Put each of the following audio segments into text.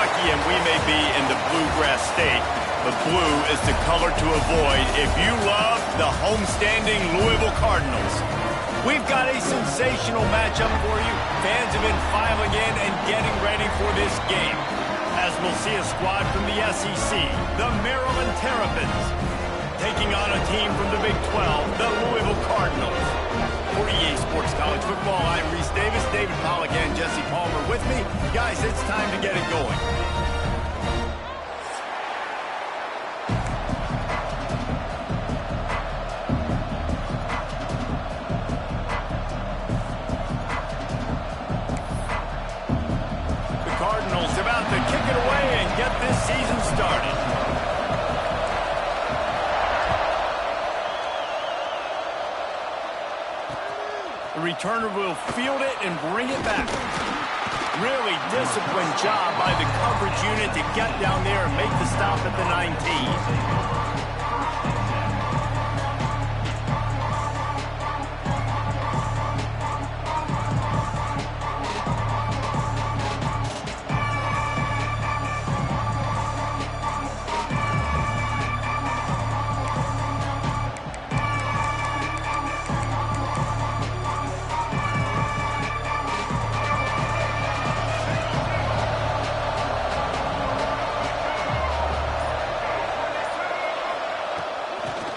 cocky and we may be in the bluegrass state, but blue is the color to avoid if you love the homestanding Louisville Cardinals. We've got a sensational matchup for you. Fans have been filing in and getting ready for this game, as we'll see a squad from the SEC, the Maryland Terrapins, taking on a team from the Big 12, the Louisville Cardinals. For EA Sports College Football, I'm Reese Davis, David Pollack, and Jesse Palmer with me. Guys, it's time to get it going. The Cardinals about to kick it away and get this season started. The returner will field it and bring it back. Really disciplined job by the coverage unit to get down there and make the stop at the 19.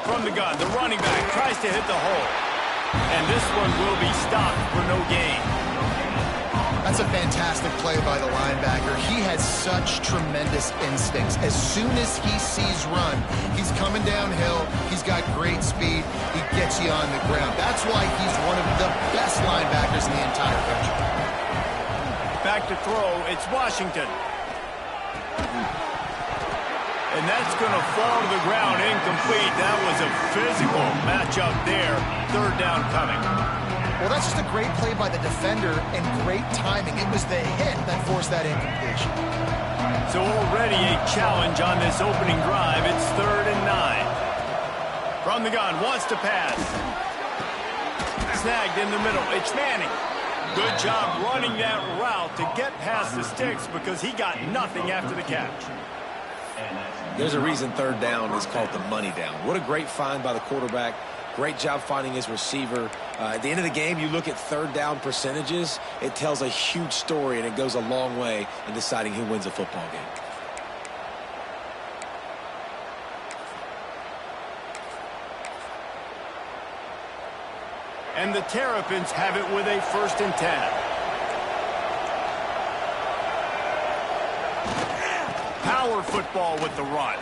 From the gun, the running back tries to hit the hole. And this one will be stopped for no gain. That's a fantastic play by the linebacker. He has such tremendous instincts. As soon as he sees run, he's coming downhill. He's got great speed. He gets you on the ground. That's why he's one of the best linebackers in the entire country. Back to throw, it's Washington. And that's going to fall to the ground incomplete. That was a physical matchup there. Third down coming. Well, that's just a great play by the defender and great timing. It was the hit that forced that incompletion. So already a challenge on this opening drive. It's 3rd and 9. From the gun, wants to pass. Snagged in the middle. It's Manning. Good job running that route to get past the sticks because he got nothing after the catch. There's a reason 3rd down is called the money down. What a great find by the quarterback. Great job finding his receiver. At the end of the game, you look at 3rd down percentages. It tells a huge story, and it goes a long way in deciding who wins a football game. And the Terrapins have it with a 1st and 10. Power football with the run.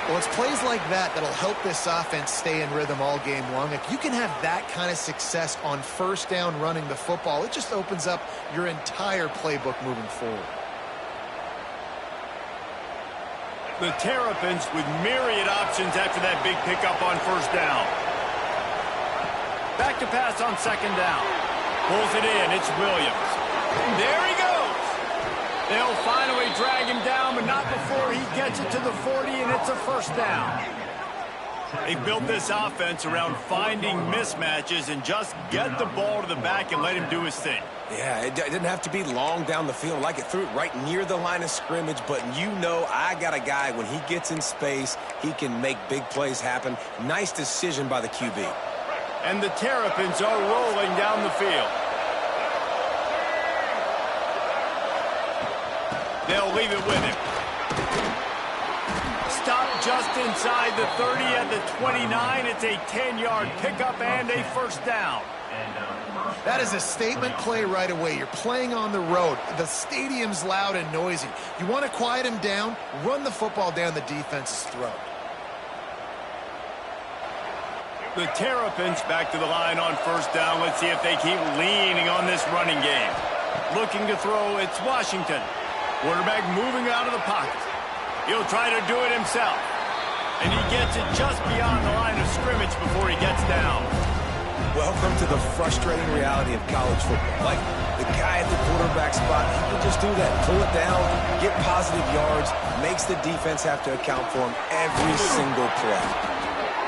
Well, it's plays like that that'll help this offense stay in rhythm all game long. If you can have that kind of success on 1st down running the football, it just opens up your entire playbook moving forward. The Terrapins with myriad options after that big pickup on 1st down. Back to pass on 2nd down. Pulls it in. It's Williams. There he goes. They'll finally drag him down, but not before he gets it to the 40, and it's a 1st down. They built this offense around finding mismatches and just get the ball to the back and let him do his thing. Yeah, it didn't have to be long down the field. Like it threw it right near the line of scrimmage, but you know I got a guy, when he gets in space, he can make big plays happen. Nice decision by the QB. And the Terrapins are rolling down the field. They'll leave it with him. Stop just inside the 30 at the 29. It's a 10-yard pickup and a 1st down. That is a statement play right away. You're playing on the road. The stadium's loud and noisy. You want to quiet him down, run the football down the defense's throat. The Terrapins back to the line on 1st down. Let's see if they keep leaning on this running game. Looking to throw, it's Washington. Quarterback moving out of the pocket. He'll try to do it himself. And he gets it just beyond the line of scrimmage before he gets down. Welcome to the frustrating reality of college football. Like, the guy at the quarterback spot, he can just do that. Pull it down, get positive yards, makes the defense have to account for him every single play.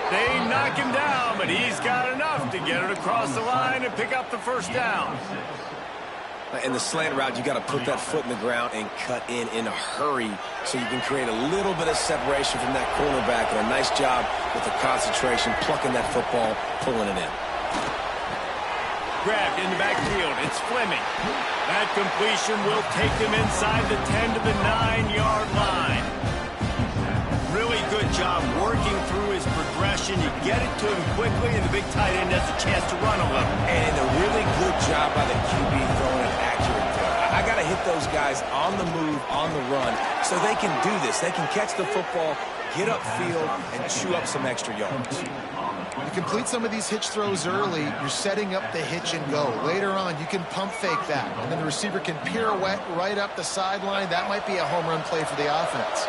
They knock him down, but he's got enough to get it across the line and pick up the 1st down. In the slant route, you got to put that foot in the ground and cut in a hurry so you can create a little bit of separation from that cornerback. And a nice job with the concentration, plucking that football, pulling it in. Grabbed in the backfield. It's Fleming. That completion will take them inside the 10 to the 9-yard line. Really good job working through his progression. You get it to him quickly, and the big tight end has a chance to run a little. And a really good job by the QB throwing an accurate throw. I got to hit those guys on the move, on the run, so they can do this. They can catch the football, get upfield, and chew up some extra yards. You complete some of these hitch throws early, you're setting up the hitch and go. Later on, you can pump fake that, and then the receiver can pirouette right up the sideline. That might be a home run play for the offense.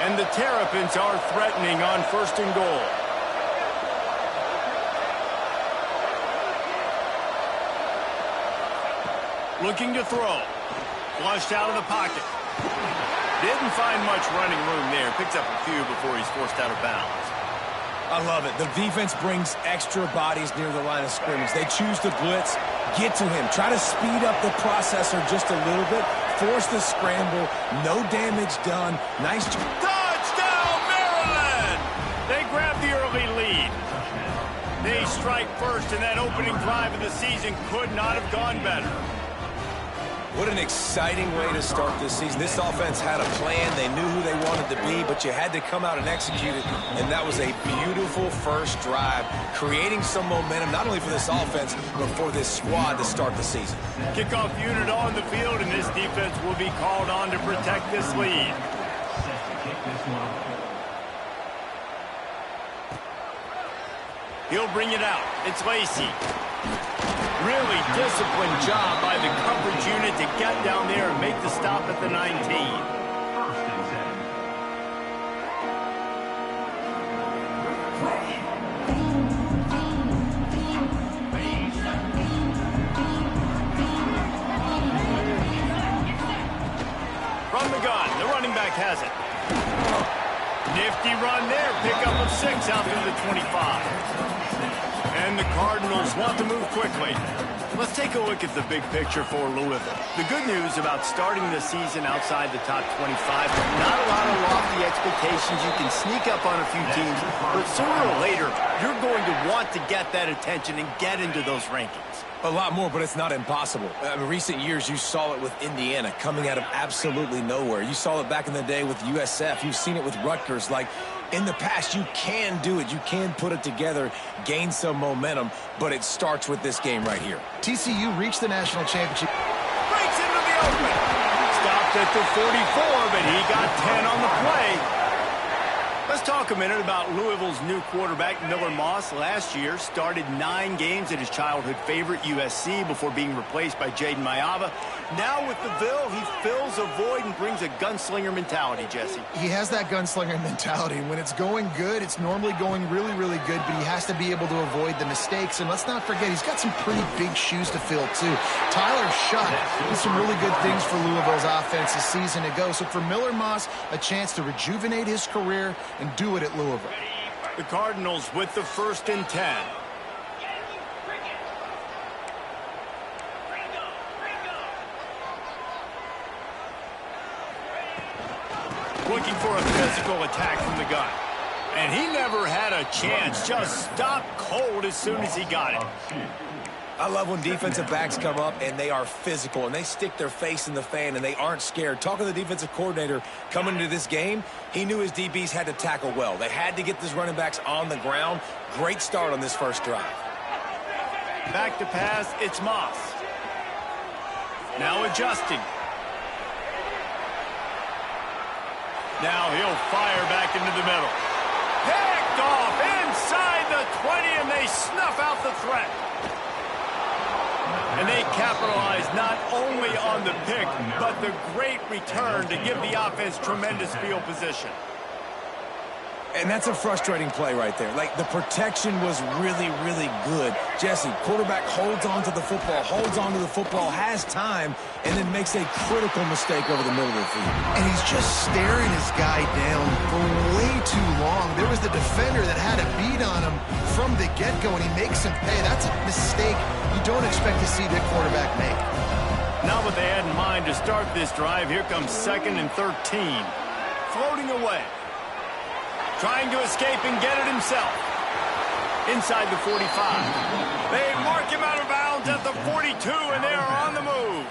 And the Terrapins are threatening on 1st and goal. Looking to throw. Flushed out of the pocket. Didn't find much running room there. Picks up a few before he's forced out of bounds. I love it. The defense brings extra bodies near the line of scrimmage. They choose to blitz, get to him, try to speed up the processor just a little bit, force the scramble, no damage done. Nice job. Touchdown, Maryland! They grab the early lead. They strike first, and that opening drive of the season could not have gone better. What an exciting way to start this season. This offense had a plan. They knew who they wanted to be, but you had to come out and execute it. And that was a beautiful first drive, creating some momentum, not only for this offense, but for this squad to start the season. Kickoff unit on the field, and this defense will be called on to protect this lead. He'll bring it out. It's Lacey. Really disciplined job by the coverage unit to get down there and make the stop at the 19. From the gun, the running back has it. Nifty run there, pickup of 6 out through the 25. And the Cardinals want to move quickly. Let's take a look at the big picture for Louisville. The good news about starting the season outside the top 25, not a lot of lofty expectations. You can sneak up on a few teams, but sooner or later, you're going to want to get that attention and get into those rankings. A lot more, but it's not impossible. In recent years, you saw it with Indiana coming out of absolutely nowhere. You saw it back in the day with USF. You've seen it with Rutgers. Like, in the past, you can do it. You can put it together, gain some momentum, but it starts with this game right here. TCU reached the national championship. Breaks into the open. Stopped at the 44, but he got 10 on the play. Let's talk a minute about Louisville's new quarterback, Miller Moss. Last year, started 9 games at his childhood favorite, USC, before being replaced by Jaden Mayava. Now with the Ville, he fills a void and brings a gunslinger mentality, Jesse. He has that gunslinger mentality. When it's going good, it's normally going really, really good, but he has to be able to avoid the mistakes. And let's not forget, he's got some pretty big shoes to fill, too. Tyler Shutt did some really good things for Louisville's offense a season ago. So for Miller Moss, a chance to rejuvenate his career and do it at Louisville. The Cardinals with the 1st and 10. Looking for a physical attack from the gun. And he never had a chance. Just stopped cold as soon as he got it. I love when defensive backs come up and they are physical and they stick their face in the fan and they aren't scared. Talking to the defensive coordinator coming into this game, he knew his DBs had to tackle well. They had to get these running backs on the ground. Great start on this first drive. Back to pass, it's Moss. Now adjusting. Now he'll fire back into the middle. Picked off inside the 20, and they snuff out the threat. And they capitalize not only on the pick, but the great return to give the offense tremendous field position. And that's a frustrating play right there. Like, the protection was really, really good. Jesse, quarterback holds on to the football, has time, and then makes a critical mistake over the middle of the field. And he's just staring his guy down for way too long. There was the defender that had a beat on him from the get-go, and he makes him pay. That's a mistake you don't expect to see the quarterback make. Not what they had in mind to start this drive. Here comes 2nd and 13. Floating away. Trying to escape and get it himself. Inside the 45. They mark him out of bounds at the 42, and they are on the move.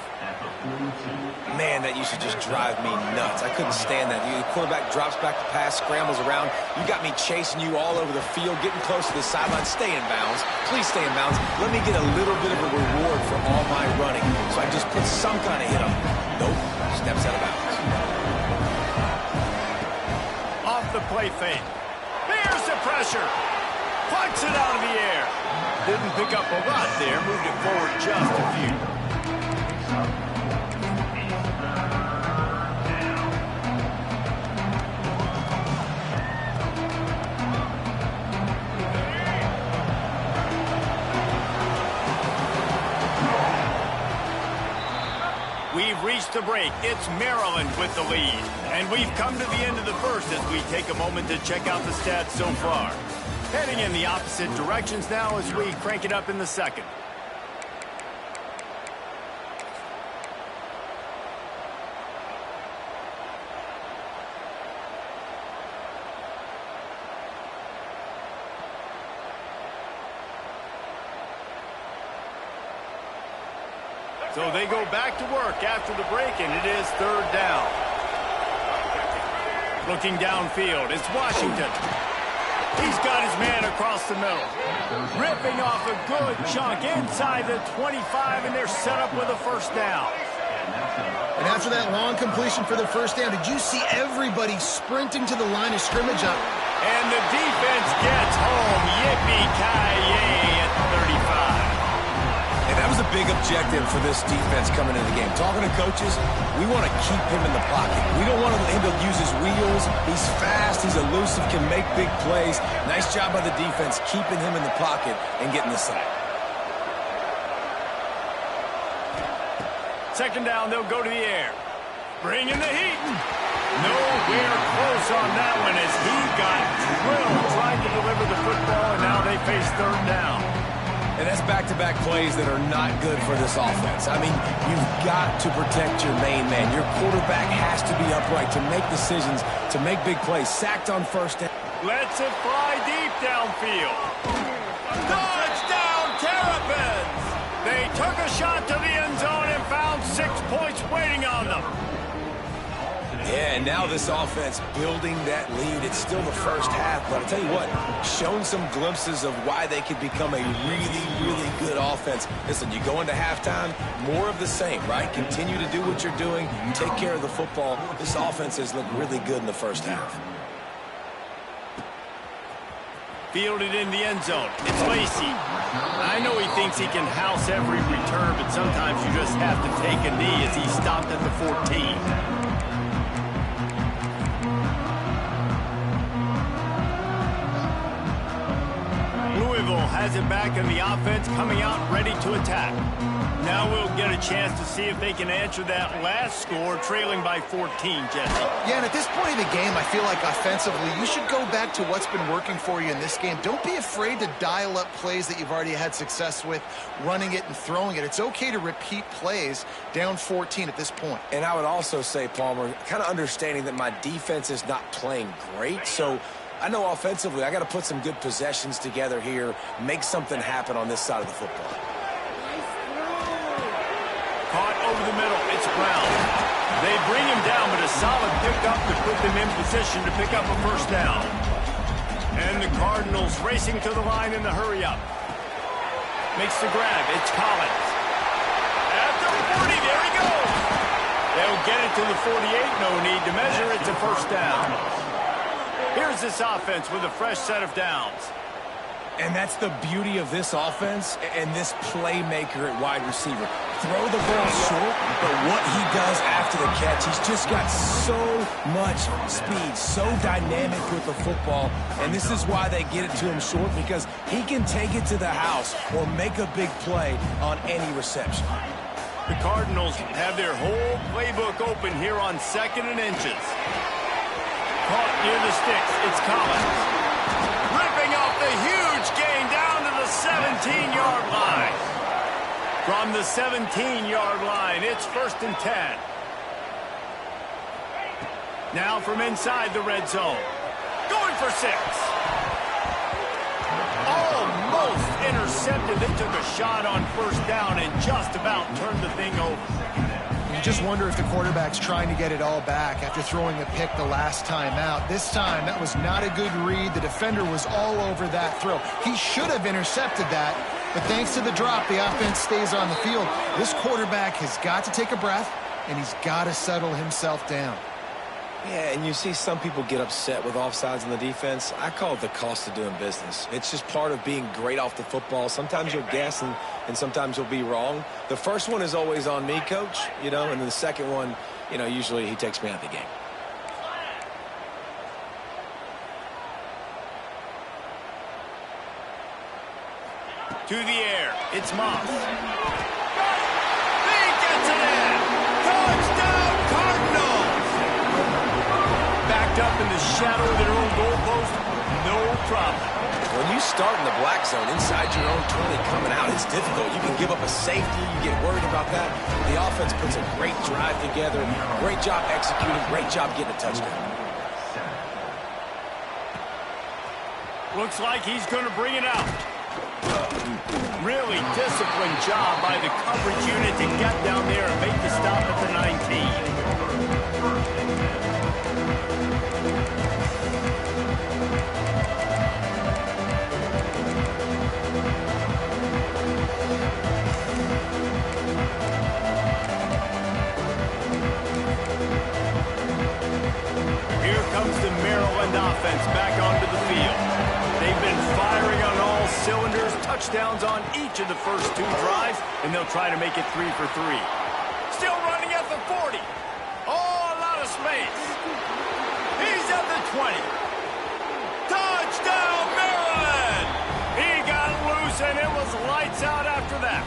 Man, that used to just drive me nuts. I couldn't stand that. The quarterback drops back to pass, scrambles around. You got me chasing you all over the field, getting close to the sideline. Stay in bounds. Please stay in bounds. Let me get a little bit of a reward for all my running. So I just put some kind of hit on him. Nope. Steps out of bounds. Off the play fake. Here's the pressure. Puts it out of the air. Didn't pick up a lot there. Moved it forward just a few. We've reached the break. It's Maryland with the lead. And we've come to the end of the first as we take a moment to check out the stats so far. Heading in the opposite directions now as we crank it up in the second. So they go back to work after the break, and it is 3rd down. Looking downfield, it's Washington. He's got his man across the middle. Ripping off a good chunk inside the 25, and they're set up with a 1st down. And after that long completion for the 1st down, did you see everybody sprinting to the line of scrimmage up? And the defense gets home. Yippee-ki-yay at the 35. And that was a big objective for this defense coming into the game. Talking to coaches, we want to keep him in the pocket. We don't want him to use his wheels. He's fast, he's elusive, can make big plays. Nice job by the defense keeping him in the pocket and getting the sack. 2nd down, they'll go to the air. Bringing the heat. Nowhere close on that one as he got drilled trying to deliver the football, and now they face 3rd down. And that's back-to-back plays that are not good for this offense. I mean, you've got to protect your main man. Your quarterback has to be upright to make decisions, to make big plays. Sacked on 1st down. Lets it fly deep downfield. Touchdown, Terrapins! They took a shot to the end zone and found 6 points waiting on them. Yeah, and now this offense building that lead. It's still the 1st half, but I'll tell you what, shown some glimpses of why they could become a really, really good offense. Listen, you go into halftime, more of the same, right? Continue to do what you're doing, take care of the football. This offense has looked really good in the 1st half. Fielded in the end zone. It's Lacy. I know he thinks he can house every return, but sometimes you just have to take a knee as he stopped at the 14. Has it back in the offense, coming out ready to attack. Now we'll get a chance to see if they can answer that last score, trailing by 14, Jesse. Yeah, and at this point in the game, I feel like offensively, you should go back to what's been working for you in this game. Don't be afraid to dial up plays that you've already had success with, running it and throwing it. It's okay to repeat plays down 14 at this point. And I would also say, Palmer, kind of understanding that my defense is not playing great, so I know offensively I got to put some good possessions together here, make something happen on this side of the football. Caught over the middle. It's Brown. They bring him down, but a solid pickup to put them in position to pick up a 1st down. And the Cardinals racing to the line in the hurry-up. Makes the grab. It's Collins. At the 40, there he goes. They'll get it to the 48. No need to measure. It's a 1st down. Here's this offense with a fresh set of downs. And that's the beauty of this offense and this playmaker at wide receiver. Throw the ball short, but what he does after the catch, he's just got so much speed, so dynamic with the football. And this is why they get it to him short, because he can take it to the house or make a big play on any reception. The Cardinals have their whole playbook open here on 2nd and inches. Caught near the sticks. It's Collins. Ripping off the huge gain down to the 17-yard line. From the 17-yard line, it's 1st and 10. Now from inside the red zone. Going for 6. Almost intercepted. They took a shot on 1st down and just about turned the thing over. You just wonder if the quarterback's trying to get it all back after throwing a pick the last time out. This time, that was not a good read. The defender was all over that throw. He should have intercepted that, but thanks to the drop, the offense stays on the field. This quarterback has got to take a breath, and he's got to settle himself down. Yeah, and you see some people get upset with offsides in the defense. I call it the cost of doing business. It's just part of being great off the football. Sometimes you'll guess and sometimes you'll be wrong. The first one is always on me, Coach, and then the second one, usually he takes me out of the game. To the air, it's Moss. He gets it in! Touchdown, Cardinals! Backed up in the shadow of their own goalpost, no problem. When you start in the black zone inside your own 20 coming out, it's difficult. You can give up a safety. You get worried about that. The offense puts a great drive together. Great job executing. Great job getting a touchdown. Looks like he's going to bring it out. Really disciplined job by the coverage unit to get down there and make the stop at the 19. Here comes the Maryland offense back onto the field. They've been firing on all cylinders, touchdowns on each of the first 2 drives, and they'll try to make it 3 for 3. Still running at the 40. Oh, a lot of space. He's at the 20. Touchdown, Maryland! He got loose, and it was lights out after that.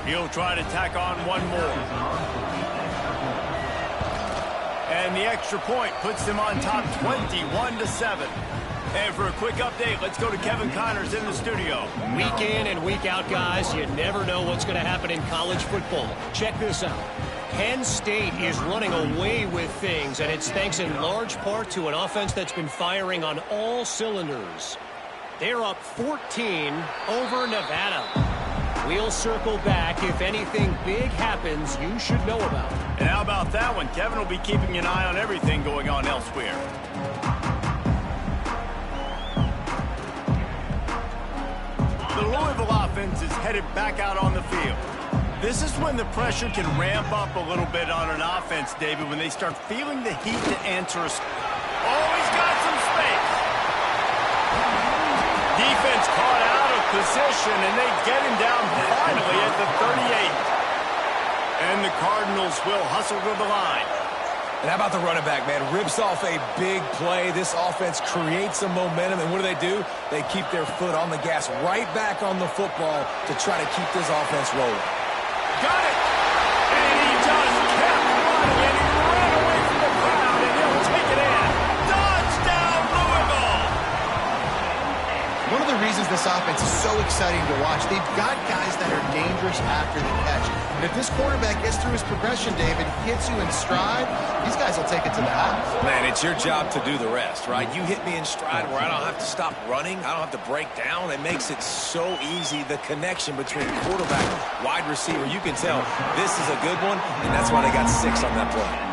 He'll try to tack on one more. And the extra point puts them on top 21-7. And for a quick update, let's go to Kevin Connors in the studio. Week in and week out, guys, you never know what's going to happen in college football. Check this out. Penn State is running away with things, and it's thanks in large part to an offense that's been firing on all cylinders. They're up 14 over Nevada. We'll circle back. If anything big happens, you should know about it. And how about that one? Kevin will be keeping an eye on everything going on elsewhere. The Louisville offense is headed back out on the field. This is when the pressure can ramp up a little bit on an offense, David, when they start feeling the heat to answer a... Oh, he's got some space. Defense caught out of position, and they get him down finally at the 38. And the Cardinals will hustle to the line. And how about the running back, man? Rips off a big play. This offense creates some momentum, and what do? They keep their foot on the gas right back on the football to try to keep this offense rolling. Got it! And he just kept running, and he ran away from the crowd, and he'll take it in. Touchdown, Louisville! One of the reasons this offense is so exciting to watch, they've got guys that are dangerous after the catch. And if this quarterback gets through his progression, David, hits you in stride, these guys will take it to the house. Man, it's your job to do the rest, right? You hit me in stride where I don't have to stop running. I don't have to break down. It makes it so easy, the connection between quarterback, wide receiver. You can tell this is a good one, and that's why they got 6 on that play.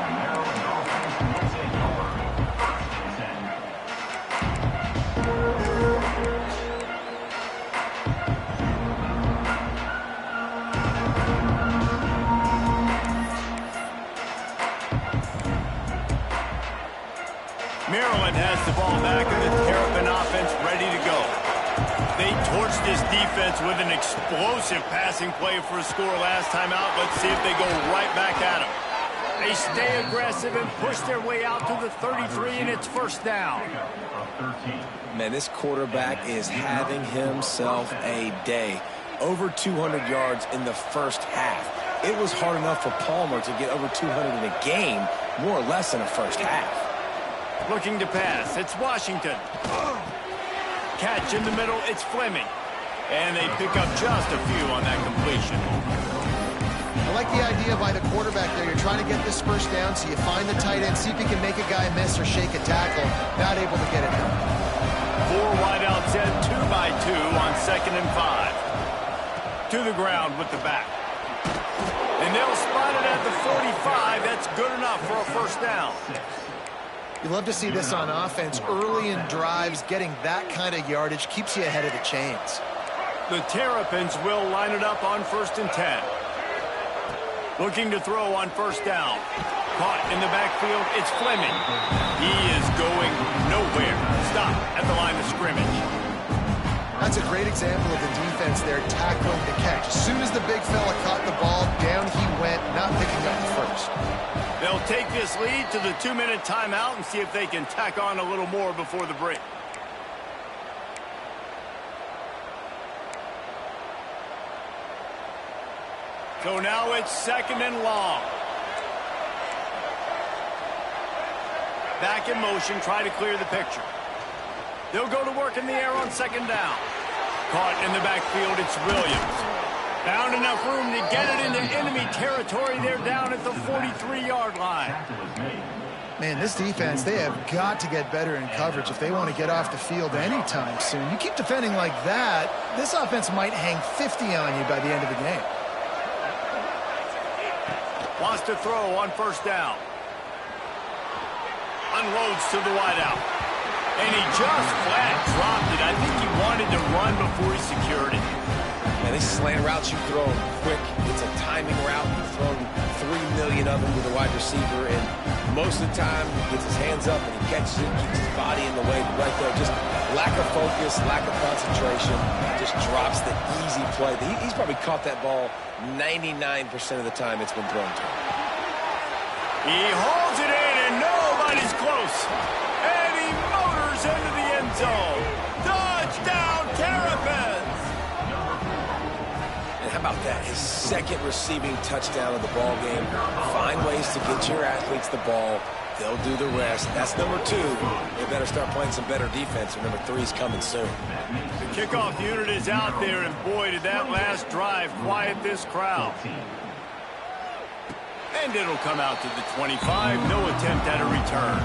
Maryland has the ball back, and the Terrapin offense ready to go. They torched this defense with an explosive passing play for a score last time out. Let's see if they go right back at them. They stay aggressive and push their way out to the 33, and it's 1st down. Man, this quarterback is having himself a day. Over 200 yards in the first half. It was hard enough for Palmer to get over 200 in a game, more or less in the first half. Looking to pass. It's Washington. Catch in the middle. It's Fleming. And they pick up just a few on that completion. I like the idea by the quarterback there. You're trying to get this first down, so you find the tight end, see if you can make a guy miss or shake a tackle. Not able to get it done. 4 wideouts set, 2-by-2 on 2nd and 5. To the ground with the back. And they'll spot it at the 45. That's good enough for a first down. You love to see this on offense. Early in drives, getting that kind of yardage keeps you ahead of the chains. The Terrapins will line it up on 1st and 10. Looking to throw on first down. Caught in the backfield, it's Fleming. He is going nowhere. Stop at the line of scrimmage. That's a great example of the defense there tackling the catch. As soon as the big fella caught the ball, down he went, not picking up the first. They'll take this lead to the 2-minute timeout and see if they can tack on a little more before the break. So now it's 2nd and long. Back in motion, try to clear the picture. They'll go to work in the air on 2nd down. Caught in the backfield, it's Williams. Found enough room to get it into enemy territory. They're down at the 43-yard line. Man, this defense, they have got to get better in coverage if they want to get off the field anytime soon. You keep defending like that, this offense might hang 50 on you by the end of the game. Wants to throw on first down. Unloads to the wideout. And he just flat dropped it. I think he wanted to run before he secured it. Man, these slant routes you throw them quick. It's a timing route. You've thrown 3 million of them to the wide receiver, and most of the time he gets his hands up and he catches it, keeps his body in the way. But right there, just lack of focus, lack of concentration, just drops the easy play. He's probably caught that ball 99% of the time it's been thrown to him. He holds it in, and nobody's close. And he motors into the end zone. Touchdown, Terrapins! And how about that? His 2nd receiving touchdown of the ball game. Find ways to get your athletes the ball. They'll do the rest. That's number 2. They better start playing some better defense, or number 3's coming soon. The kickoff unit is out there, and boy, did that last drive quiet this crowd. And it'll come out to the 25. No attempt at a return.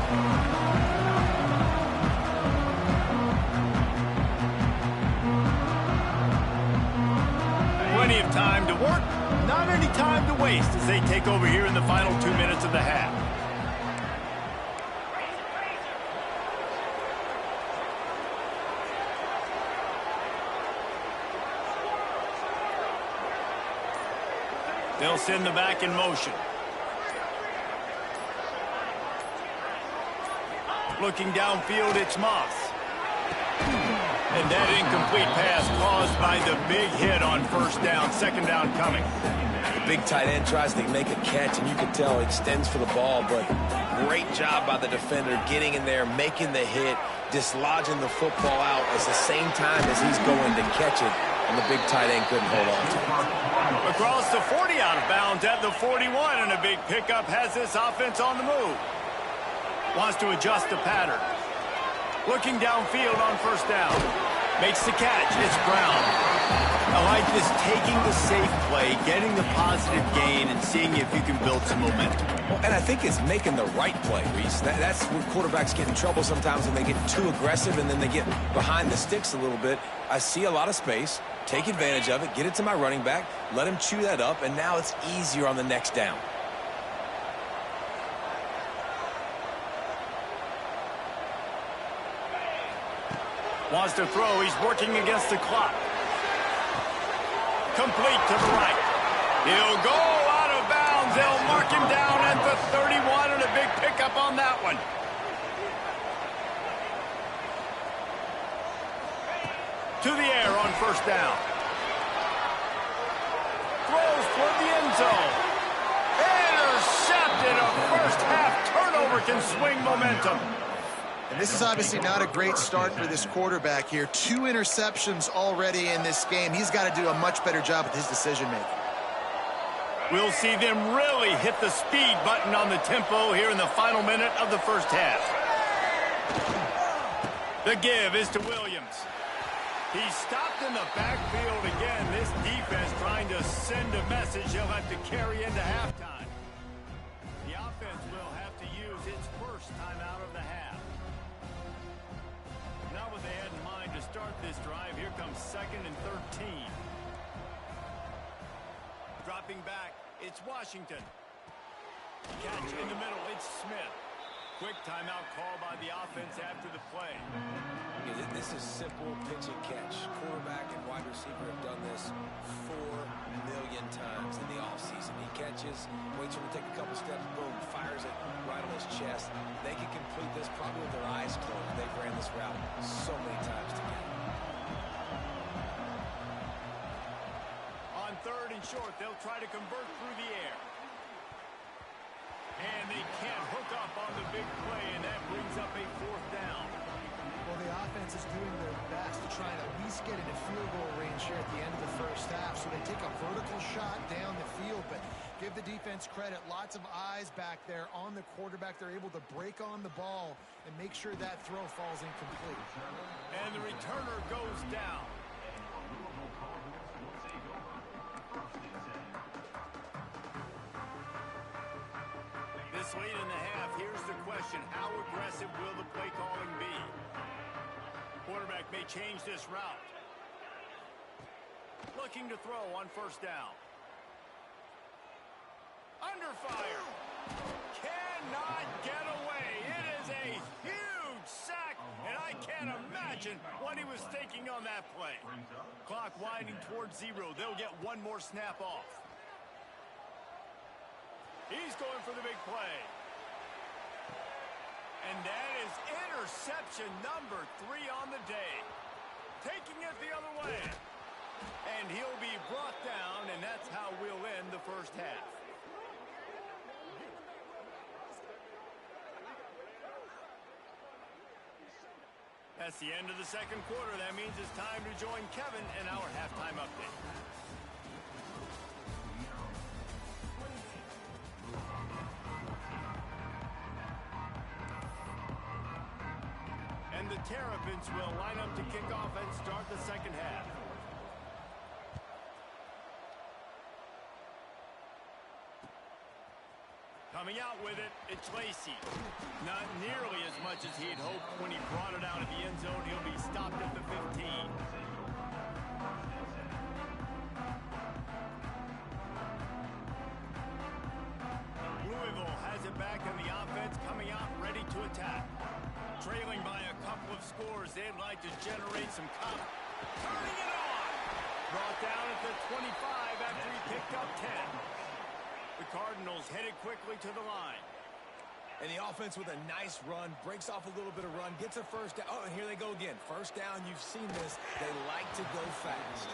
Plenty of time to work, not any time to waste as they take over here in the final 2 minutes of the half. They'll send the back in motion. Looking downfield, it's Moss. And that incomplete pass caused by the big hit on first down. 2nd down coming. The big tight end tries to make a catch, and you can tell he extends for the ball, but great job by the defender getting in there, making the hit, dislodging the football out at the same time as he's going to catch it, and the big tight end couldn't hold on to it. Across the 40 out of bounds at the 41, and a big pickup has this offense on the move. Wants to adjust the pattern. Looking downfield on first down. Makes the catch. It's Brown. I like this, taking the safe play, getting the positive gain, and seeing if you can build some momentum. Well, and I think it's making the right play, Reese. That's where quarterbacks get in trouble sometimes when they get too aggressive and then they get behind the sticks a little bit. I see a lot of space. Take advantage of it. Get it to my running back. Let him chew that up, and now it's easier on the next down. Wants to throw. He's working against the clock. Complete to the right. He'll go out of bounds. They'll mark him down at the 31, and a big pickup on that one. To the air on first down. Throws toward the end zone. Intercepted. A first half turnover can swing momentum. And this is obviously not a great start for this quarterback here. 2 interceptions already in this game. He's got to do a much better job with his decision-making. We'll see them really hit the speed button on the tempo here in the final minute of the first half. The give is to Williams. He's stopped in the backfield again. This defense trying to send a message he'll have to carry into halftime. The offense will have to use its first timeout of the half. Not what they had in mind to start this drive. Here comes 2nd and 13. Dropping back, it's Washington. Catch in the middle, it's Smith. Quick timeout call by the offense after the play. Yeah, this is simple pitch and catch. Quarterback and wide receiver have done this 4 million times in the offseason. He catches, waits for him to take a couple steps, boom, fires it right on his chest. They can complete this probably with their eyes closed. They've ran this route so many times together. On 3rd and short, they'll try to convert through the air. And they can't hook up on the big play, and that brings up a 4th down. Well, the offense is doing their best to try and at least get into field goal range here at the end of the first half. So they take a vertical shot down the field, but give the defense credit. Lots of eyes back there on the quarterback. They're able to break on the ball and make sure that throw falls incomplete. And the returner goes down. This late in the half, here's the question. How aggressive will the play calling be? Quarterback may change this route. Looking to throw on 1st down. Under fire. Cannot get away. It is a huge sack, and I can't imagine what he was thinking on that play. Clock winding towards 0. They'll get one more snap off. He's going for the big play. And that is interception number 3 on the day. Taking it the other way. And he'll be brought down, and that's how we'll end the first half. That's the end of the 2nd quarter. That means it's time to join Kevin in our halftime update. And the Terrapins will line up to kick off and start the 2nd half. Coming out with it, it's Lacy. Not nearly as much as he had hoped when he brought it out of the end zone. He'll be stopped at the 15. Louisville has it back, and the offense coming out ready to attack. Trailing by a couple of scores, they'd like to generate some confidence. Turning it on! Brought down at the 25 after he picked up 10. The Cardinals headed quickly to the line. And the offense with a nice run, breaks off a little bit of run, gets a 1st down. Oh, and here they go again. 1st down, you've seen this. They like to go fast.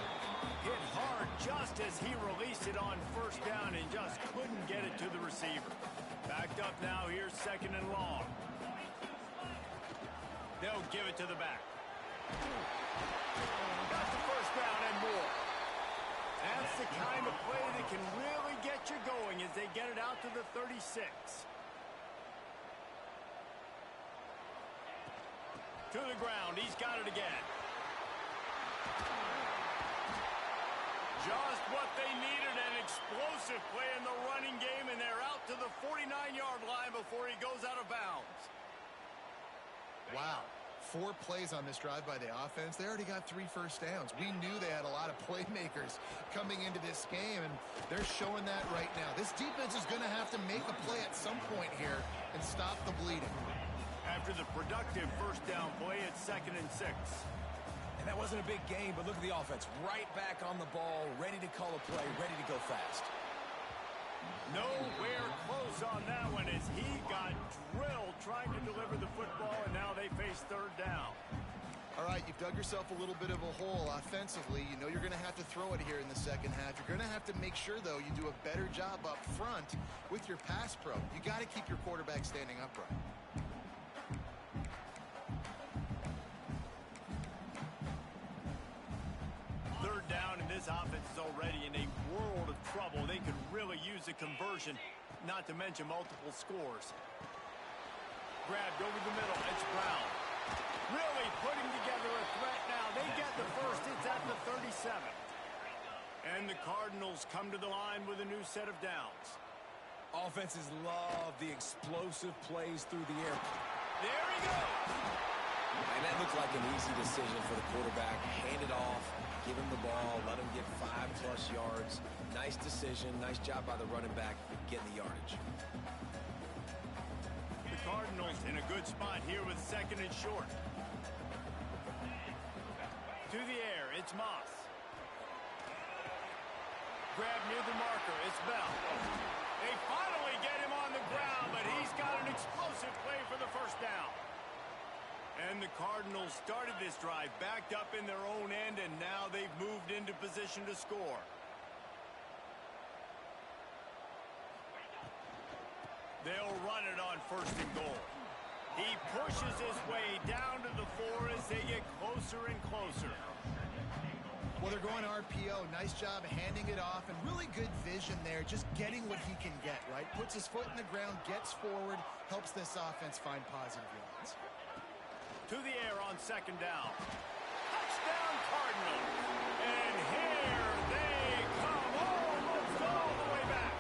Hit hard just as he released it on 1st down and just couldn't get it to the receiver. Backed up now, here's 2nd and long. They'll give it to the back. Got the 1st down and more. That's the kind of play that can really get you going as they get it out to the 36. To the ground, he's got it again. Just what they needed, an explosive play in the running game, and they're out to the 49-yard line before he goes out of bounds. Wow. 4 plays on this drive by the offense. They already got 3 1st downs. We knew they had a lot of playmakers coming into this game, and they're showing that right now. This defense is going to have to make a play at some point here and stop the bleeding. After the productive 1st down play, it's 2nd and 6. And that wasn't a big game, but look at the offense. Right back on the ball, ready to call a play, ready to go fast. Nowhere close on that one as he got drilled trying to deliver the football, and now they face 3rd down. All right, you've dug yourself a little bit of a hole offensively. You know you're going to have to throw it here in the 2nd half. You're going to have to make sure, though, you do a better job up front with your pass pro. You got to keep your quarterback standing upright. This offense is already in a world of trouble. They could really use a conversion, not to mention multiple scores. Grabbed over the middle. It's Brown. Really putting together a threat now. They get the first. It's at the 37. And the Cardinals come to the line with a new set of downs. Offenses love the explosive plays through the air. There he goes. And that looked like an easy decision for the quarterback. Hand it off, give him the ball, let him get 5+ yards. Nice decision. Nice job by the running back getting the yardage. The Cardinals in a good spot here with 2nd and short. To the air, it's Moss. Grab near the marker, it's Bell. They finally get him on the ground, but he's got an explosive play for the first down. And the Cardinals started this drive backed up in their own end, and now they've moved into position to score. They'll run it on 1st and goal. He pushes his way down to the 4 as they get closer and closer. Well, they're going RPO. Nice job handing it off, and really good vision there, just getting what he can get, right? Puts his foot in the ground, gets forward, helps this offense find positive yards. To the air on 2nd down. Touchdown, Cardinals. And here they come, almost all the way back.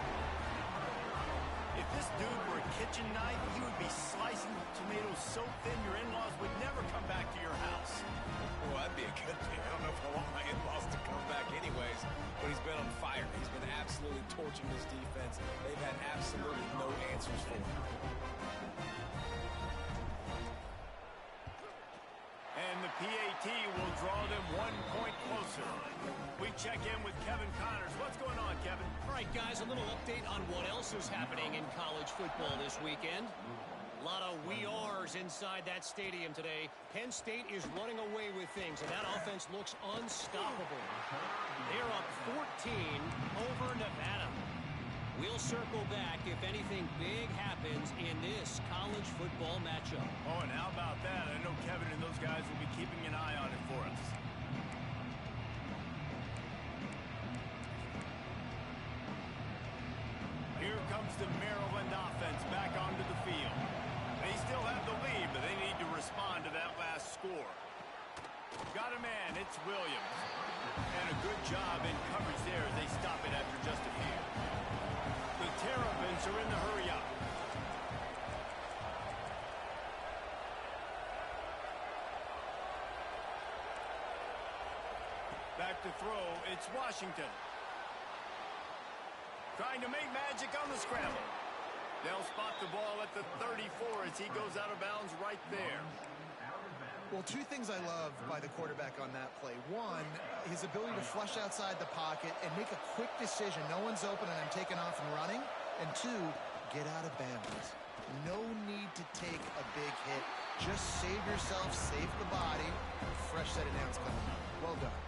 If this dude were a kitchen knife, he would be slicing tomatoes so thin your in-laws would never come back to your house. Well, that'd be a good thing. I don't know if I want my in-laws to come back anyways, but he's been on fire. He's been absolutely torching this defense. They've had absolutely no answers for him. And the PAT will draw them 1 point closer. We check in with Kevin Connors. What's going on, Kevin? All right, guys, a little update on what else is happening in college football this weekend. A lot of we are's inside that stadium today. Penn State is running away with things, and that offense looks unstoppable. They're up 14 over Nevada. We'll circle back if anything big happens in this college football matchup. Oh, and how about that? I know Kevin and those guys will be keeping an eye on it for us. Here comes the Maryland offense back onto the field. They still have the lead, but they need to respond to that last score. Got a man, it's Williams. And a good job in coverage there as they stop it after just a few. The Terrapins are in the hurry-up. Back to throw, it's Washington. Trying to make magic on the scramble. They'll spot the ball at the 34 as he goes out of bounds right there. Well, 2 things I love by the quarterback on that play. 1, his ability to flush outside the pocket and make a quick decision. No one's open and I'm taking off and running. And 2, get out of bounds. No need to take a big hit. Just save yourself, save the body. Fresh set of downs coming up. Well done.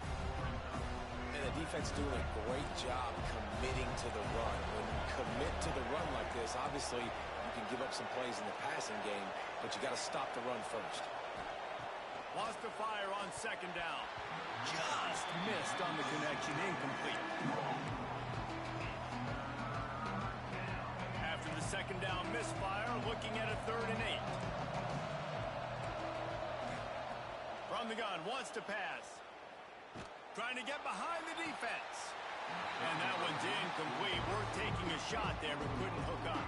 And the defense doing a great job committing to the run. When you commit to the run like this, obviously you can give up some plays in the passing game, but you got to stop the run first. Lost to fire on 2nd down. Just missed on the connection, incomplete. After the 2nd down misfire, looking at a 3rd and 8. From the gun, wants to pass. Trying to get behind the defense. And that one's incomplete. We're taking a shot there, but couldn't hook up.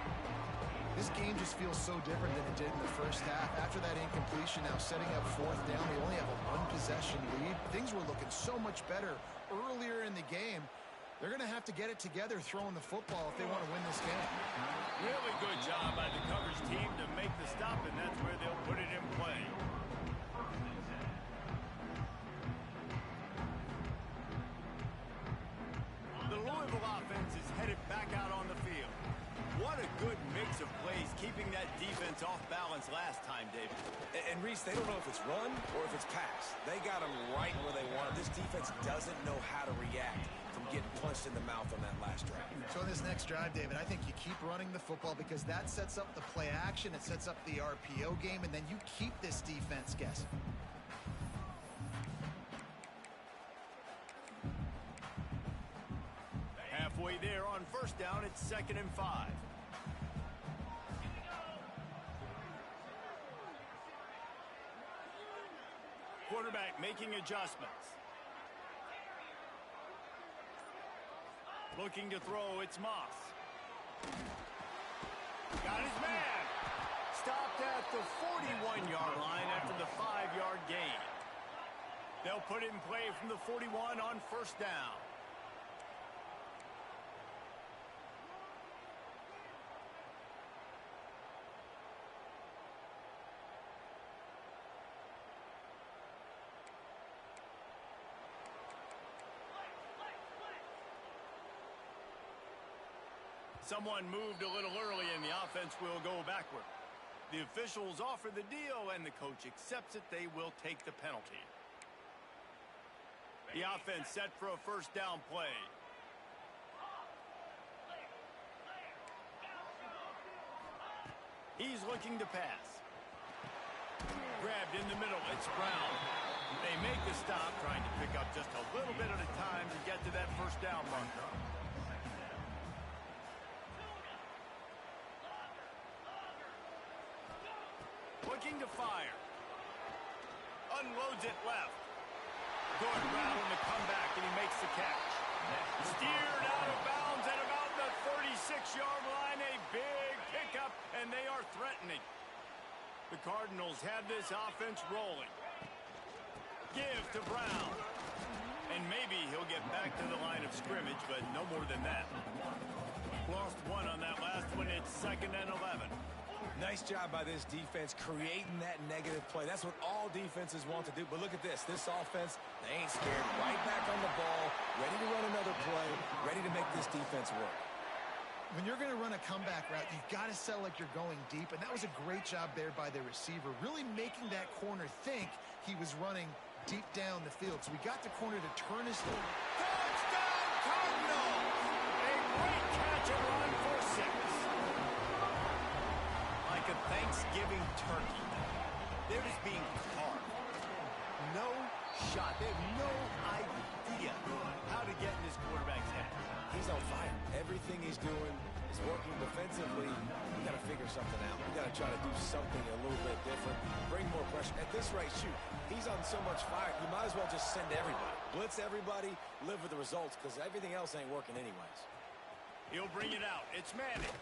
This game just feels so different than it did in the first half. After that incompletion, now setting up 4th down, they only have a 1-possession lead. Things were looking so much better earlier in the game. They're going to have to get it together throwing the football if they want to win this game. Really good job by the coverage team to make the stop, and that's where they'll put it in play. The Louisville offense is headed back out on the field. What a good mix of plays, keeping that defense off balance last time, David. And Reese, they don't know if it's run or if it's pass. They got them right where they want them. This defense doesn't know how to react from getting punched in the mouth on that last drive. So in this next drive, David, I think you keep running the football because that sets up the play action, it sets up the RPO game, and then you keep this defense guessing. Halfway there on 1st down, it's 2nd and 5. Quarterback making adjustments. Looking to throw, it's Moss. Got his man. Stopped at the 41-yard line after the 5-yard gain. They'll put it in play from the 41 on first down. Someone moved a little early and the offense will go backward. The officials offer the deal and the coach accepts it. They will take the penalty. The offense set for a first down play. He's looking to pass. Grabbed in the middle, it's Brown. They make the stop, trying to pick up just a little bit at a time to get to that first down bunker. Looking to fire. Unloads it left. Good route on the comeback, and he makes the catch. Steered out of bounds at about the 36-yard line. A big pickup, and they are threatening. The Cardinals have this offense rolling. Give to Brown. And maybe he'll get back to the line of scrimmage, but no more than that. Lost one on that last one. It's 2nd and 11. Nice job by this defense creating that negative play. That's what all defenses want to do. But look at this. This offense, they ain't scared. Right back on the ball, ready to run another play, ready to make this defense work. When you're going to run a comeback route, you've got to sell like you're going deep, and that was a great job there by the receiver, really making that corner think he was running deep down the field. So we got the corner to turn his head. Touchdown, Cardinals! A great catch and run for 6. Like a Thanksgiving turkey. They're just being carved. No shot. They have no idea how to get in this quarterback's head. He's on fire. Everything he's doing is working defensively. We got to figure something out. We got to try to do something a little bit different. Bring more pressure. At this rate, shoot, he's on so much fire, you might as well just send everybody. Blitz everybody, live with the results, because everything else ain't working anyways. He'll bring it out. It's Manning.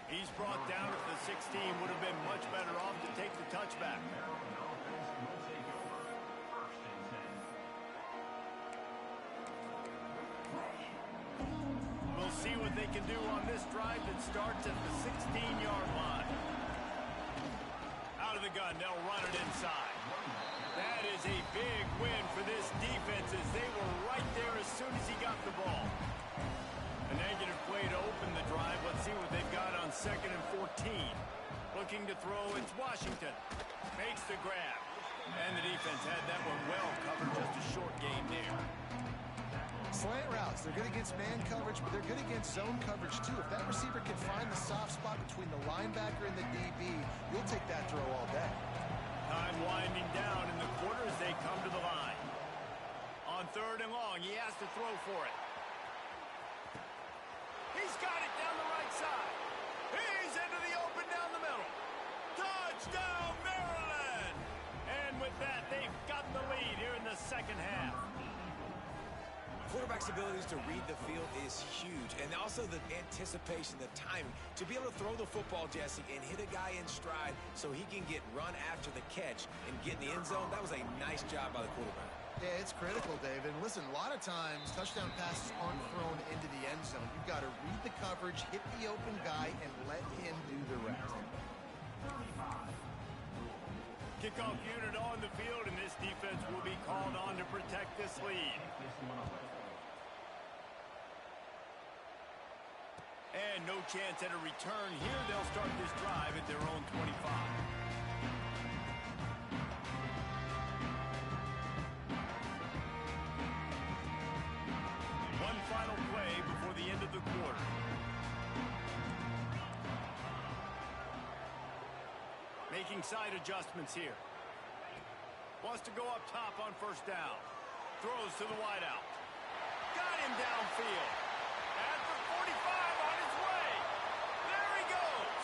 He's brought down at the 16. Would have been much better off to take the touchback. We'll see what they can do on this drive that starts at the 16-yard line. Out of the gun, they'll run it inside. That is a big win for this defense as they were right there as soon as he got the ball. A negative play to open the drive. Let's see what they've got on 2nd and 14. Looking to throw, it's Washington. Makes the grab. And the defense had that one well covered. Just a short game there. Slant routes, they're good against man coverage, but they're good against zone coverage too. If that receiver can find the soft spot between the linebacker and the DB, you'll take that throw all day. Time winding down in the quarter as they come to the line. On 3rd and long, he has to throw for it. He's got it down the right side. He's into the open down the middle. Touchdown, Maryland! And with that, they've got the lead here in the second half. Quarterback's abilities to read the field is huge, and also the anticipation, the timing. To be able to throw the football, Jesse, and hit a guy in stride so he can get run after the catch and get in the end zone, that was a nice job by the quarterback. Yeah, it's critical, David. And listen, a lot of times touchdown passes aren't thrown into the end zone. You've got to read the coverage, hit the open guy, and let him do the rest. Kickoff unit on the field, and this defense will be called on to protect this lead. And no chance at a return here. They'll start this drive at their own 25. One final play before the end of the quarter. Making side adjustments here. Wants to go up top on first down. Throws to the wideout. Got him downfield. At the 45 on his way. There he goes.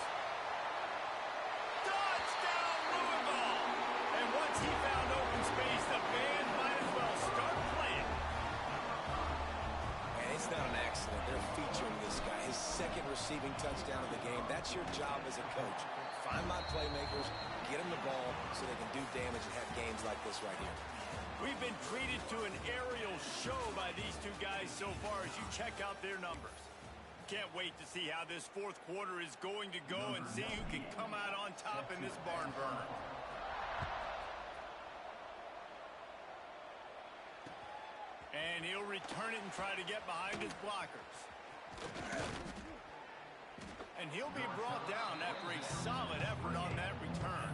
Touchdown, Louisville. And once he found open space, touchdown of the game. That's your job as a coach. Find my playmakers, get them the ball so they can do damage and have games like this right here. We've been treated to an aerial show by these two guys so far as you check out their numbers. Can't wait to see how this fourth quarter is going to go and see who can come out on top in this barn burner. And he'll return it and try to get behind his blockers. And he'll be brought down after a solid effort on that return.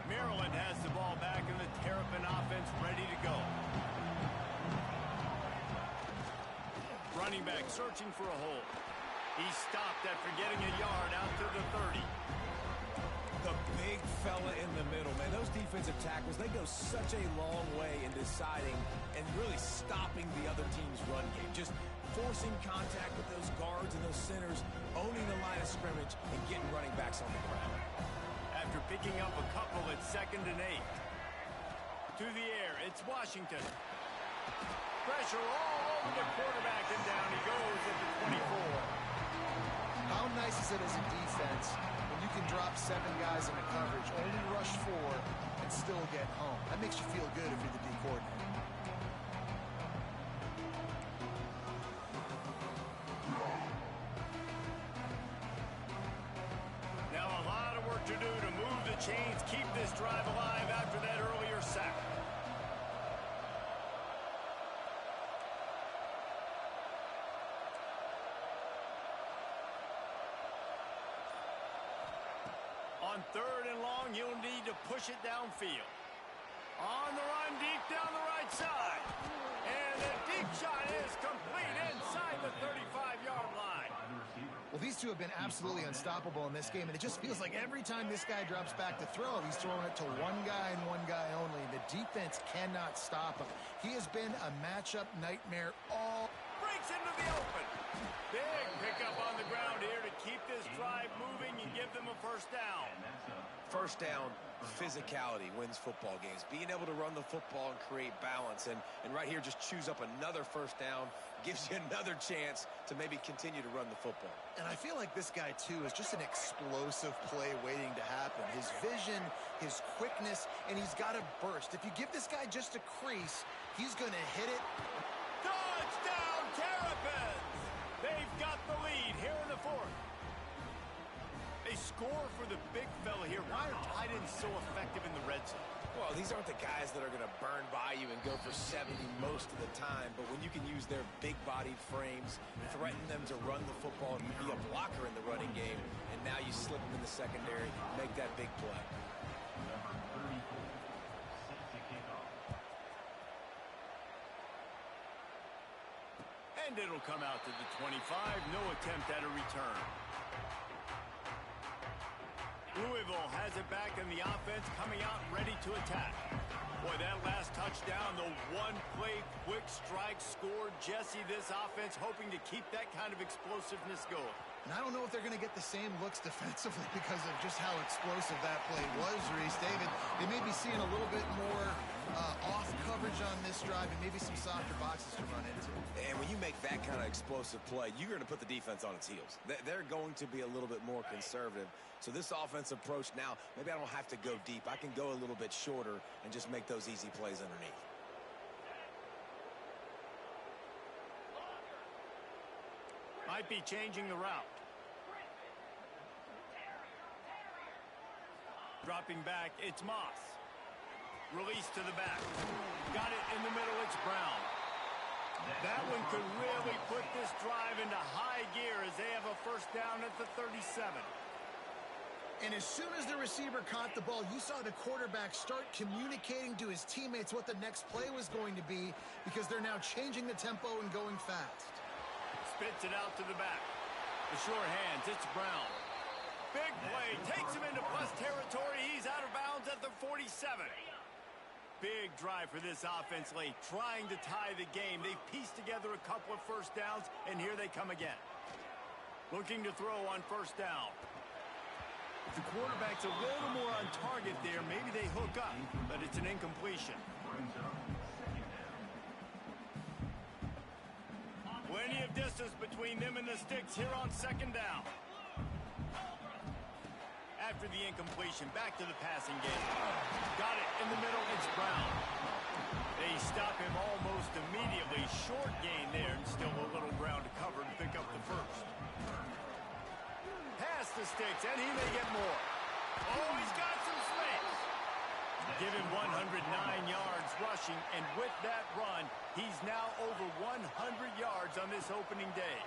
Maryland has the ball back and the Terrapin offense ready to go. Running back searching for a hole. He stopped after getting a yard out to the 30. The big fella in the middle, man. Those defensive tackles, they go such a long way in deciding and really stopping the other team's run game. Just forcing contact with those guards and those centers, owning the line of scrimmage, and getting running backs on the ground. After picking up a couple at 2nd and 8. To the air, it's Washington. Pressure all over the quarterback, and down he goes at the 24. How nice is it as a defense when you can drop 7 guys into coverage, only rush 4, and still get home? That makes you feel good if you're the D coordinator. Now a lot of work to do to move the chains, keep this drive alive after that earlier sack. On 3rd and long, you'll need to push it downfield. On the run, deep down the right side. And the deep shot is complete inside the 35-yard line. Well, these two have been absolutely unstoppable in this game, and it just feels like every time this guy drops back to throw, he's throwing it to one guy and one guy only. The defense cannot stop him. He has been a matchup nightmare all. Breaks into the open. Big pickup on the ground here to keep this drive moving and give them a first down. First down, physicality wins football games. Being able to run the football and create balance. And right here, just choose up another first down, gives you another chance to maybe continue to run the football. And I feel like this guy, too, is just an explosive play waiting to happen. His vision, his quickness, and he's got a burst. If you give this guy just a crease, he's going to hit it. Touchdown, Terrapins! They've got the lead here in the 4th. They score for the big fella here. Why are tight ends so effective in the red zone? Well, these aren't the guys that are going to burn by you and go for 70 most of the time, but when you can use their big-bodied frames, threaten them to run the football and be a blocker in the running game, and now you slip them in the secondary, make that big play. And it'll come out to the 25. No attempt at a return. Louisville has it back in the offense, coming out ready to attack. Boy, that last touchdown, the one-play quick strike scored. Jesse, this offense hoping to keep that kind of explosiveness going. And I don't know if they're going to get the same looks defensively because of just how explosive that play was, Reese. David, they may be seeing a little bit more off coverage on this drive and maybe some softer boxes to run into. And when you make that kind of explosive play, you're going to put the defense on its heels. They're going to be a little bit more conservative. So this offense approach now, maybe I don't have to go deep. I can go a little bit shorter and just make those easy plays underneath. Might be changing the route. Dropping back, it's Moss. Release to the back. Got it in the middle, it's Brown. That one could really put this drive into high gear as they have a first down at the 37. And as soon as the receiver caught the ball, you saw the quarterback start communicating to his teammates what the next play was going to be because they're now changing the tempo and going fast. Spits it out to the back. The short hands, it's Brown. Big play, takes him into plus territory. He's out of bounds at the 47. big drive for this offense late, trying to tie the game. They've pieced together a couple of first downs, and here they come again. Looking to throw on first down. If the quarterback's a little more on target there, maybe they hook up, but it's an incompletion. Plenty of distance between them and the sticks here on second down. After the incompletion, back to the passing game. Got it in the middle, it's Brown. They stop him almost immediately. Short gain there, and still a little ground to cover to pick up the first. Past the sticks, and he may get more. Oh, he's got some space. Give him 109 yards rushing, and with that run, he's now over 100 yards on this opening day.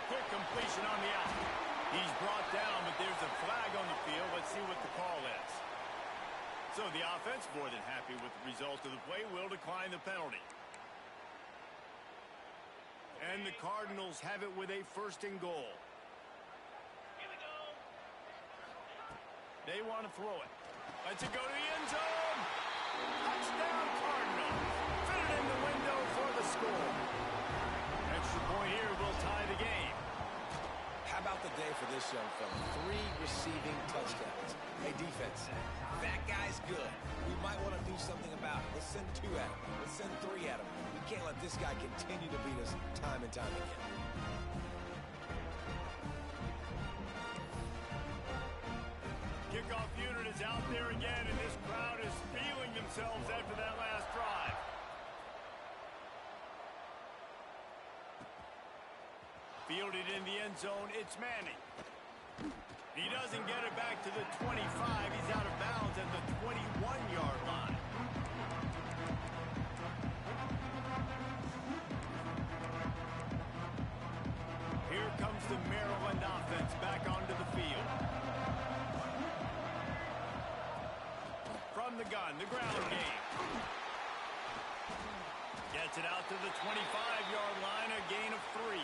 Quick completion on the out. He's brought down, but there's a flag on the field. Let's see what the call is. So the offense, more than happy with the result of the play, will decline the penalty. And the Cardinals have it with a first and goal. Here we go. They want to throw it. Let's it go to the end zone. Touchdown, Cardinals. Fit it in the window for the score. Extra point here will tie the game. How about the day for this young fella? 3 receiving touchdowns. Hey, defense, that guy's good. We might want to do something about it. Let's send 2 at him. Let's send 3 at him. We can't let this guy continue to beat us time and time again. Kickoff unit is out there again, and this crowd is feeling themselves after that last drive. Fielded in the end zone, it's Manning. He doesn't get it back to the 25. He's out of bounds at the 21-yard line. Here comes the Maryland offense back onto the field. From the gun, the ground game. Gets it out to the 25-yard line, a gain of 3.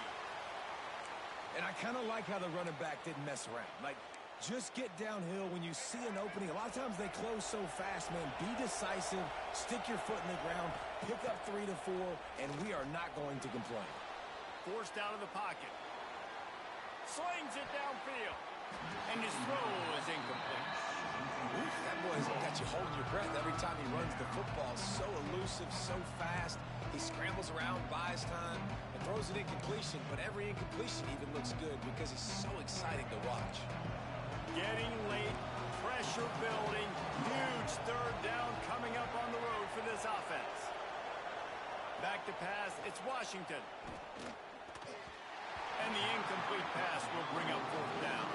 And I kind of like how the running back didn't mess around. Like, just get downhill when you see an opening. A lot of times they close so fast, man. Be decisive, stick your foot in the ground, pick up 3 to 4, and we are not going to complain. Forced out of the pocket. Slings it downfield. And his throw is incomplete. That boy's got you holding your breath every time he runs the football. So elusive, so fast. He scrambles around, buys time, and throws an incompletion. But every incompletion even looks good because he's so exciting to watch. Getting late, pressure building, huge third down coming up on the road for this offense. Back to pass, it's Washington. And the incomplete pass will bring up fourth down.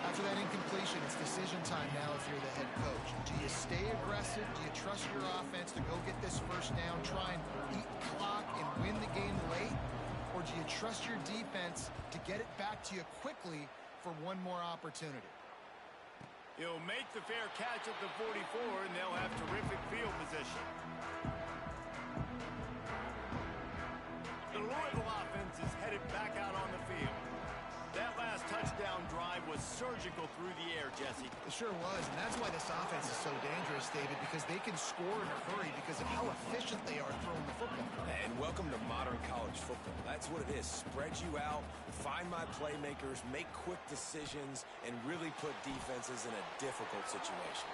After that incompletion, it's decision time now if you're the head coach. Do you stay aggressive? Do you trust your offense to go get this first down, try and eat clock and win the game late? Or do you trust your defense to get it back to you quickly for one more opportunity? He'll make the fair catch at the 44, and they'll have terrific field position. The Louisville offense is headed back out on the field. That last touchdown drive was surgical through the air, Jesse. It sure was, and that's why this offense is so dangerous, David, because they can score in a hurry because of how efficient they are throwing the football. And welcome to modern college football. That's what it is. Spread you out, find my playmakers, make quick decisions, and really put defenses in a difficult situation.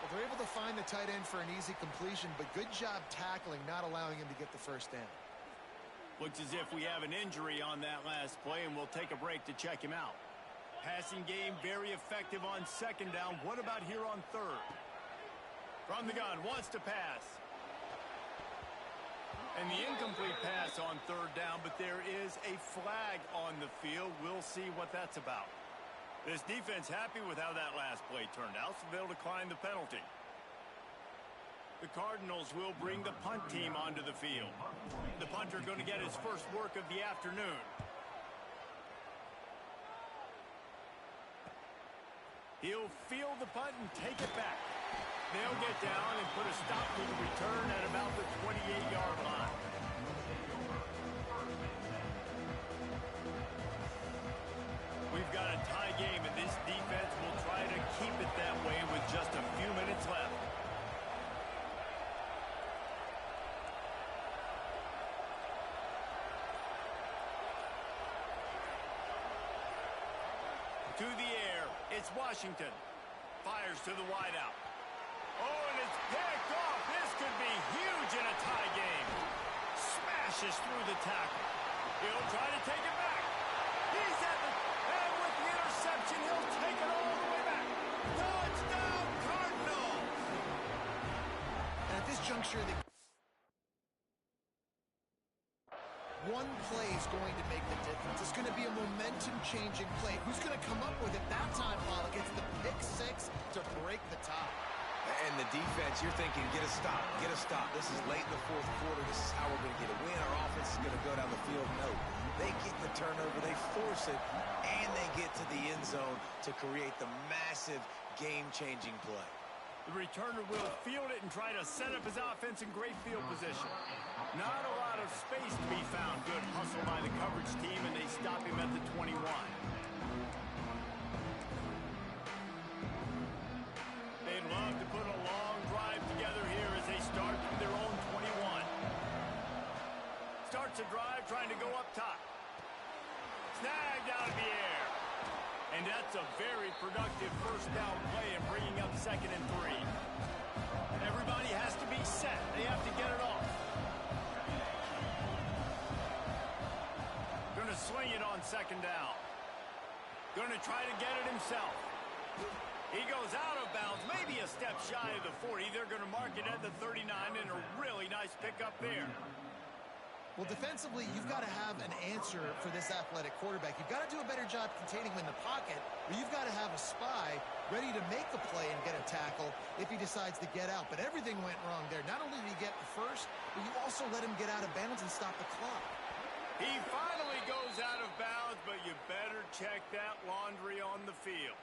Well, they're able to find the tight end for an easy completion, but good job tackling, not allowing him to get the first down. Looks as if we have an injury on that last play, and we'll take a break to check him out. Passing game very effective on second down. What about here on third? From the gun, wants to pass. And the incomplete pass on third down, but there is a flag on the field. We'll see what that's about. This defense happy with how that last play turned out, so they'll decline the penalty. The Cardinals will bring the punt team onto the field. The punter going to get his first work of the afternoon. He'll field the punt and take it back. They'll get down and put a stop to the return at about the 28-yard line. We've got a tie game, and this defense will try to keep it that way with just a few minutes left. to the air. It's Washington. Fires to the wideout. Oh, and it's picked off. This could be huge in a tie game. Smashes through the tackle. He'll try to take it back. He's at the... And with the interception, he'll take it all the way back. Touchdown, Cardinals! And at this juncture, one play is going to make the difference. It's going to be a momentum-changing play. Who's going to come up with it that time, Pollock? It's the pick six to break the tie. And the defense, you're thinking, get a stop, get a stop. This is late in the fourth quarter. This is how we're going to get a win. Our offense is going to go down the field. No, they get the turnover, they force it, and they get to the end zone to create the massive game-changing play. The returner will field it and try to set up his offense in great field position. Not a lot of space to be found. Good hustle by the coverage team, and they stop him at the 21. They'd love to put a long drive together here as they start from their own 21. Starts a drive trying to go up top. Snagged out of the air. And that's a very productive first down play in bringing up 2nd and 3. Everybody has to be set. They have to get it off. Going to sling it on 2nd down. Going to try to get it himself. He goes out of bounds, maybe a step shy of the 40. They're going to mark it at the 39, and a really nice pickup there. Well, defensively, you've got to have an answer for this athletic quarterback. You've got to do a better job containing him in the pocket, or you've got to have a spy ready to make the play and get a tackle if he decides to get out. But everything went wrong there. Not only did he get the first, but you also let him get out of bounds and stop the clock. He finally goes out of bounds, but you better check that laundry on the field.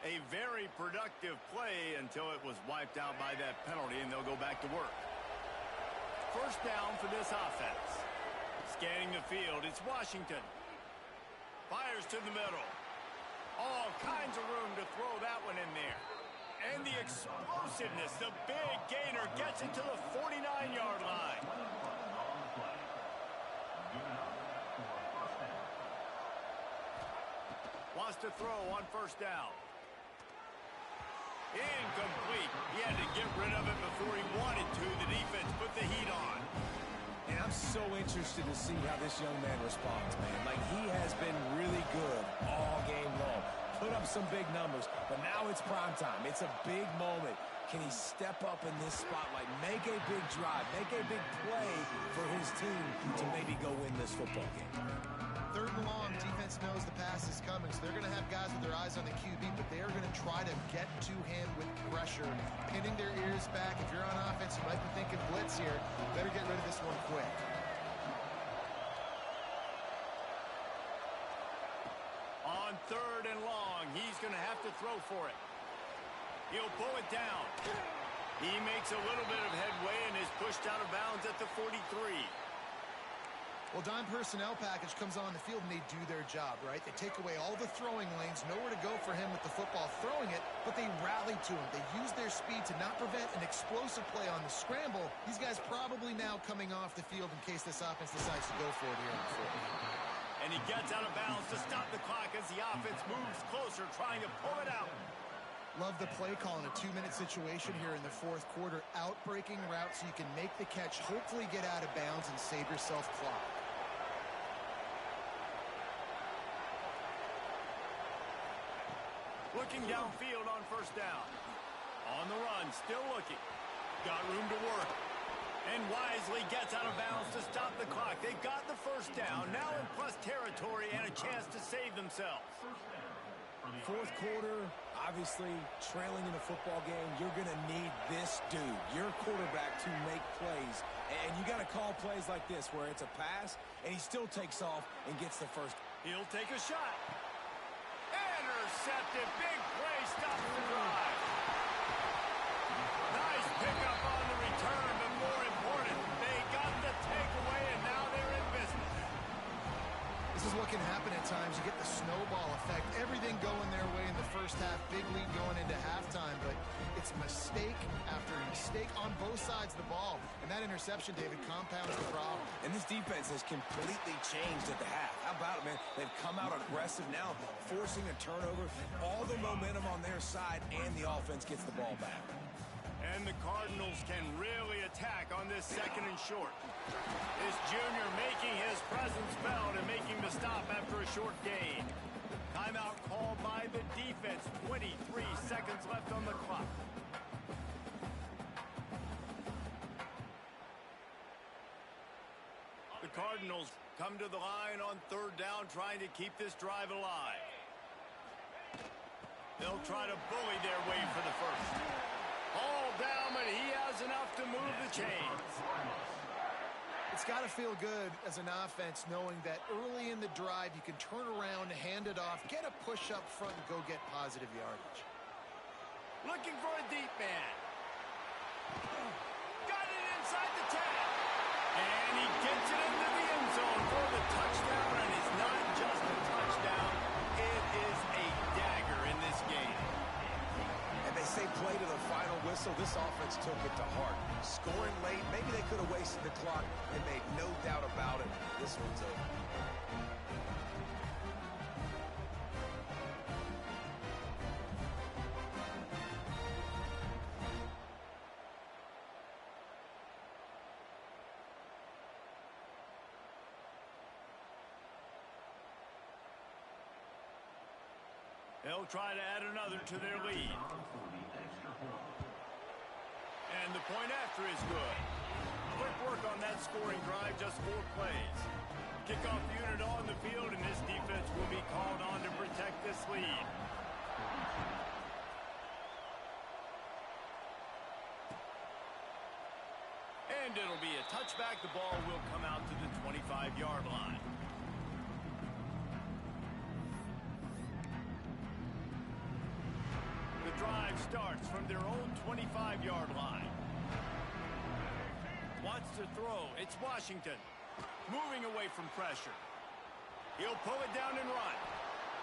A very productive play until it was wiped out by that penalty, and they'll go back to work. First down for this offense. Scanning the field, it's Washington. Fires to the middle. All kinds of room to throw that one in there. And the explosiveness, the big gainer gets it to the 49-yard line. Wants to throw on first down. Incomplete. He had to get rid of it before he wanted to. The defense put the heat on. And I'm so interested to see how this young man responds, man. Like, he has been really good all game long. Put up some big numbers, but now it's prime time. It's a big moment. Can he step up in this spotlight, make a big drive, make a big play for his team to maybe go win this football game? 3rd and long, defense knows the pass is coming, so they're going to have guys with their eyes on the QB, but they are going to try to get to him with pressure, pinning their ears back. If you're on offense, you might be thinking blitz here. Better get rid of this one quick. On 3rd and long, he's going to have to throw for it. He'll pull it down. He makes a little bit of headway and is pushed out of bounds at the 43. Well, dime personnel package comes on the field and they do their job, right? They take away all the throwing lanes, nowhere to go for him with the football throwing it, but they rally to him. They use their speed to not prevent an explosive play on the scramble. These guys probably now coming off the field in case this offense decides to go for it here on the fourth. And he gets out of bounds to stop the clock as the offense moves closer, trying to pull it out. Love the play call in a 2-minute situation here in the fourth quarter. Out-breaking route so you can make the catch, hopefully get out of bounds and save yourself clock. Looking downfield on first down. On the run, still looking. Got room to work. And wisely gets out of bounds to stop the clock. They got the first down, now in plus territory and a chance to save themselves. Fourth quarter, obviously trailing in a football game, you're going to need this dude, your quarterback, to make plays. And you got to call plays like this where it's a pass and he still takes off and gets the first. He'll take a shot. Intercepted. Big play stops the drive. Nice pickup on the return, but more important, they got the takeaway and now they're in business. This is is what can happen at times. You get the snowball effect. Everything going their way in the first half. Big lead going into halftime. But it's mistake after mistake on both sides of the ball. And that interception, David, compounds the problem. And this defense has completely changed at the half. How about it, man? They've come out aggressive now, forcing a turnover. All the momentum on their side, and the offense gets the ball back. And the Cardinals can really attack on this 2nd and short. This junior making his presence felt and making the stop after a short gain. Timeout called by the defense. 23 seconds left on the clock. The Cardinals come to the line on 3rd down, trying to keep this drive alive. They'll try to bully their way for the first. All down, but he has enough to move the chains. It's got to feel good as an offense knowing that early in the drive you can turn around, hand it off, get a push up front, and go get positive yardage. Looking for a deep man. Got it inside the 10. And he gets it into the end zone for the touchdown, and it's not just a touchdown. It is a dagger in this game. And they say play to the final whistle. This offense took it to heart. Scoring late, maybe they could have wasted the clock and made no doubt about it. This one's over. They'll try to add another to their lead. And the point after is good. Quick work on that scoring drive, just 4 plays. Kickoff unit on the field, and this defense will be called on to protect this lead. And it'll be a touchback. The ball will come out to the 25-yard line. The drive starts from their own 25-yard line. Wants to throw. It's Washington. Moving away from pressure. He'll pull it down and run.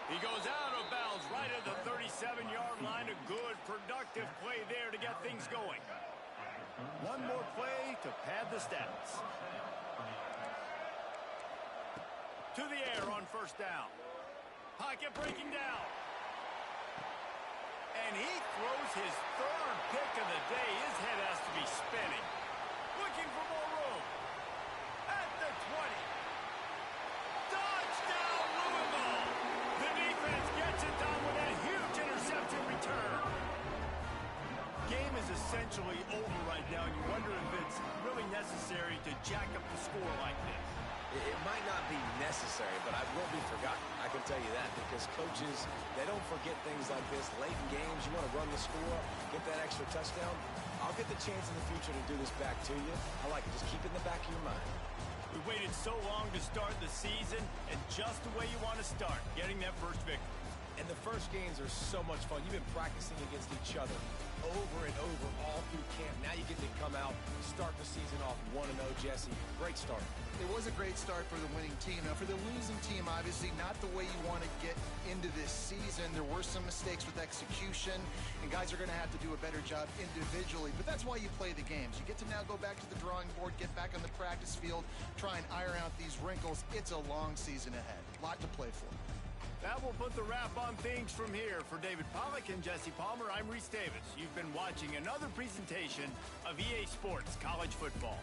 He goes out of bounds right at the 37-yard line. A good, productive play there to get things going. One more play to pad the stats. To the air on 1st down. Pocket breaking down. And he throws his 3rd pick of the day. His head has to be spinning. Looking for more room. At the 20. Touchdown, Louisville. The defense gets it done with a huge interception return. Game is essentially over right now. You wonder if it's really necessary to jack up the score like this. It might not be necessary, but it won't be forgotten. I can tell you that, because coaches, they don't forget things like this. Late in games, you want to run the score, get that extra touchdown. I'll get the chance in the future to do this back to you. I like it. Just keep it in the back of your mind. We waited so long to start the season, and just the way you want to start, getting that first victory. And the first games are so much fun. You've been practicing against each other over and over all through camp. Now you get to come out, start the season off 1-0, Jesse. Great start. It was a great start for the winning team. Now, for the losing team, obviously not the way you want to get into this season. There were some mistakes with execution, and guys are going to have to do a better job individually. But that's why you play the games. You get to now go back to the drawing board, get back on the practice field, try and iron out these wrinkles. It's a long season ahead. A lot to play for. That will put the wrap on things from here. For David Pollack and Jesse Palmer, I'm Reese Davis. You've been watching another presentation of EA Sports College Football.